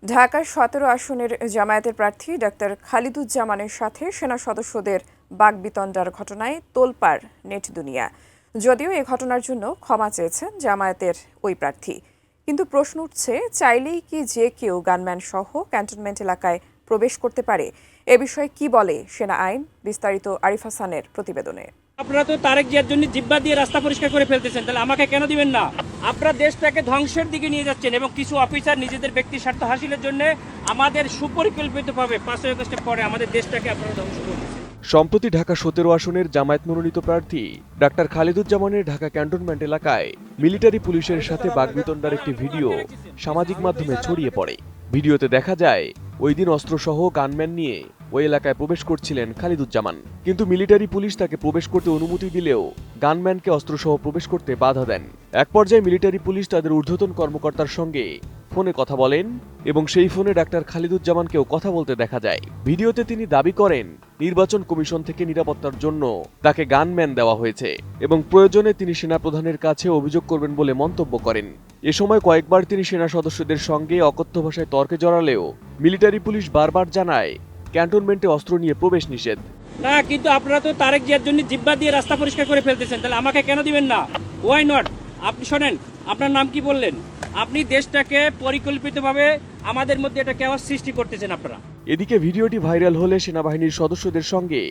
ঢাকার ১৭ আসনের জামায়াতের প্রার্থী ডাক্তার খালিদুজ্জামানের সাথে সেনা সদস্যদের বাকবিতণ্ডার ঘটনায় তোলপাড় নেট দুনিয়া। যদিও এ ঘটনার জন্য ক্ষমা চেয়েছেন জামায়াতের ওই প্রার্থী, কিন্তু প্রশ্ন উঠছে, চাইলেই কি যে কেউ গানম্যান সহ ক্যান্টনমেন্ট এলাকায় প্রবেশ করতে পারে? এ বিষয়ে কি বলে সেনা আইন? বিস্তারিত আরিফ হাসানের প্রতিবেদনে। আপনারা তো তারেক জিয়ার জন্য জিব্বা দিয়ে রাস্তা পরিষ্কার করে ফেলতেছেন, তাহলে আমাকে কেন দিবেন না? আপনারা দেশটাকে ধ্বংসের দিকে নিয়ে যাচ্ছেন এবং কিছু অফিসার নিজেদের ব্যক্তি স্বার্থ হাসিলের জন্য আমাদের সুপরিকল্পিতভাবে 5 আগস্টের পরে আমাদের দেশটাকে আপনারা ধ্বংস করতেছেন। সম্প্রতি ঢাকা ১৭ আসনের জামায়াত মনোনীত প্রার্থী ডাক্তার খালিদুজ্জামানের ঢাকা ক্যান্টনমেন্ট এলাকায় মিলিটারি পুলিশের সাথে বাকবিতণ্ডার একটি ভিডিও সামাজিক মাধ্যমে ছড়িয়ে পড়ে। ভিডিওতে দেখা যায় ওই দিন অস্ত্রসহ গানম্যান নিয়ে ওই এলাকায় প্রবেশ করছিলেন খালিদুজ্জামান, কিন্তু মিলিটারি পুলিশ তাকে প্রবেশ করতে অনুমতি দিলেও গানম্যানকে অস্ত্রসহ প্রবেশ করতে বাধা দেন। এক পর্যায়ে মিলিটারি পুলিশ তাদের ঊর্ধ্বতন কর্মকর্তার সঙ্গে ফোনে কথা বলেন এবং সেই ফোনে ডাক্তার খালিদুজ্জামানকেও কথা বলতে দেখা যায়। ভিডিওতে তিনি দাবি করেন নির্বাচন কমিশন থেকে নিরাপত্তার জন্য তাকে গানম্যান দেওয়া হয়েছে এবং প্রয়োজনে তিনি সেনাপ্রধানের কাছে অভিযোগ করবেন বলে মন্তব্য করেন। এ সময় কয়েকবার তিনি সেনা সদস্যদের সঙ্গে অকথ্য ভাষায় তর্কে জড়ালেও মিলিটারি পুলিশ বারবার জানায় ক্যান্টনমেন্টে অস্ত্র নিয়ে প্রবেশ নিষেধ। না, কিন্তু আপনারা তো তারেক জিয়ার জন্য জিব্বা দিয়ে রাস্তা পরিষ্কার করে ফেলতেছেন, তাহলে আমাকে কেন দিবেন না? Why not? আপনি শোনেন, আপনার নাম কি বললেন? আপনি দেশটাকে পরিকল্পিতভাবে আমাদের মধ্যে এটা কেওয়াস সৃষ্টি করতেছেন আপনারা। এদিকে ভিডিওটি ভাইরাল হলে সেনাবাহিনীর সদস্যদের সঙ্গে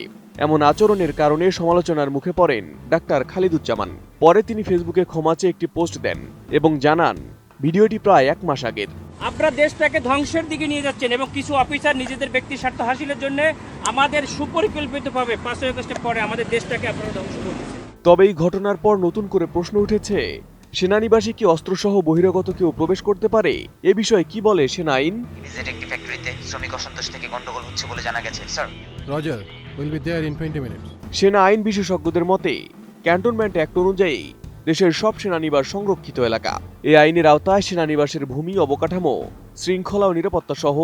এমন আচরণের কারণে সমালোচনার মুখে পড়েন ডাক্তার খালিদুজ্জামান। পরে তিনি ফেসবুকে ক্ষমা চেয়ে একটি পোস্ট দেন এবং জানান ভিডিওটি প্রায় 1 মাস আগের। আপনারা দেশটাকে ধ্বংসের দিকে নিয়ে যাচ্ছেন এবং কিছু অফিসার নিজেদের ব্যক্তি স্বার্থ হাসিলের জন্য আমাদের সুপরিকল্পিতভাবে 5 আগস্টের পরে আমাদের দেশটাকে আপনারা ধ্বংস করতেছেন। তবে এই ঘটনার পর নতুন করে প্রশ্ন উঠেছে, সেনানিবাসে কি অস্ত্রসহ বহিরাগত কেউ প্রবেশ করতে পারে? এ বিষয়ে কি বলে সেনা আইন? একটি ফ্যাক্টরিতে শ্রমিক অসন্তোষ থেকে গন্ডগোল হচ্ছে বলে জানা গেছে, sir. Roger, we'll be there in 20 minutes. সেনা আইন বিশেষজ্ঞদের মতে ক্যান্টনমেন্ট অ্যাক্ট অনুযায়ী দেশের সব সেনানিবাস সংরক্ষিত এলাকা। এই আইনের আওতায় সেনানিবাসের ভূমি, অবকাঠামো, শৃঙ্খলা ও নিরাপত্তা সহ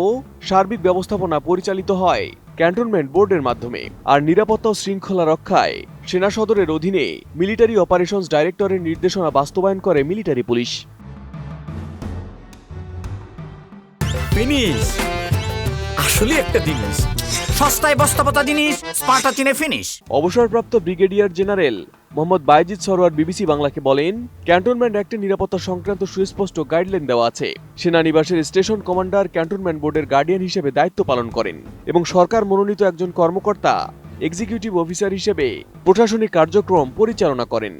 সার্বিক ব্যবস্থাপনা পরিচালিত হয় ক্যান্টনমেন্ট বোর্ডের মাধ্যমে। আর নিরাপত্তা ও শৃঙ্খলা রক্ষায় সেনা সদরের অধীনে মিলিটারি অপারেশনস ডাইরেক্টরের নির্দেশনা বাস্তবায়ন করে মিলিটারি পুলিশ। ফিনিশ আসলে একটা জিনিস, সস্তায় বস্তাপতা জিনিস, স্পার্টা চিনে ফিনিশ। অবসরপ্রাপ্ত brigadier general Mohammad Baijid Sarwar BBC বাংলাকে বলেন, ক্যান্টনমেন্ট অ্যাক্টে নিরাপত্তা সংক্রান্ত সুস্পষ্ট গাইডলাইন দেওয়া আছে। সেনানিবাসের স্টেশন কমান্ডার ক্যান্টনমেন্ট বোর্ডের গার্ডিয়ান হিসেবে দায়িত্ব পালন করেন এবং সরকার মনোনীত একজন কর্মকর্তা এক্সিকিউটিভ অফিসার হিসেবে প্রশাসনিক কার্যক্রম পরিচালনা করেন।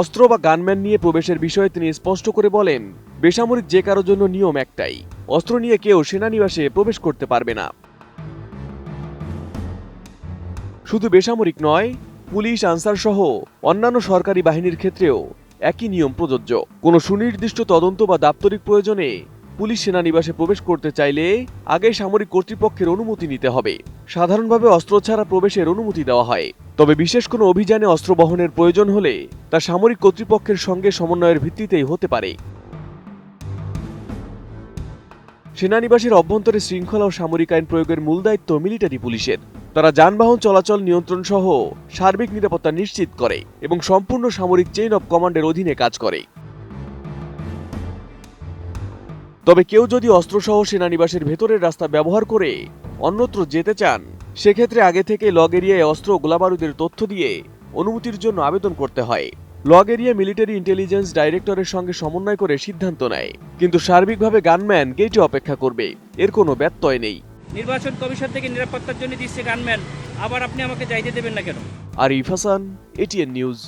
অস্ত্র বা গানম্যান নিয়ে প্রবেশের বিষয়ে তিনি স্পষ্ট করে বলেন, বেসামরিক যে কারোর জন্য নিয়ম একটাই, অস্ত্র নিয়ে কেউ সেনানিবাসে প্রবেশ করতে পারবে না। শুধু বেসামরিক নয়, পুলিশ, আনসার সহ অন্যান্য সরকারি বাহিনীর ক্ষেত্রেও একই নিয়ম প্রযোজ্য। কোনো সুনির্দিষ্ট তদন্ত বা দাপ্তরিক প্রয়োজনে পুলিশ সেনানিবাসে প্রবেশ করতে চাইলে আগে সামরিক কর্তৃপক্ষের অনুমতি নিতে হবে। সাধারণভাবে অস্ত্র ছাড়া প্রবেশের অনুমতি দেওয়া হয়, তবে বিশেষ কোনো অভিযানে অস্ত্র বহনের প্রয়োজন হলে তা সামরিক কর্তৃপক্ষের সঙ্গে সমন্বয়ের ভিত্তিতেই হতে পারে। সেনানিবাসের অভ্যন্তরে শৃঙ্খলা ও সামরিক আইন প্রয়োগের মূল দায়িত্ব মিলিটারি পুলিশের। তারা যানবাহন চলাচল নিয়ন্ত্রণ সহ সার্বিক নিরাপত্তা নিশ্চিত করে এবং সম্পূর্ণ সামরিক চেইন অব কমান্ডের অধীনে কাজ করে। তবে কেউ যদি অস্ত্রসহ সেনানিবাসের ভেতরের রাস্তা ব্যবহার করে অন্যত্র যেতে চান, সেক্ষেত্রে আগে থেকে লগ এরিয়ায় অস্ত্র ও গোলাবারুদের তথ্য দিয়ে অনুমতির জন্য আবেদন করতে হয়। লগ এরিয়া মিলিটারি ইন্টেলিজেন্স ডাইরেক্টরের সঙ্গে সমন্বয় করে সিদ্ধান্ত নেয়, কিন্তু সার্বিকভাবে গানম্যান গেটে অপেক্ষা করবে, এর কোনো ব্যত্যয় নেই। নির্বাচন কমিশন থেকে নিরাপত্তার জন্য দিচ্ছে গানম্যান, আবার আপনি আমাকে যাইতে দেবেন না কেন? Arif Hasan, ATN news.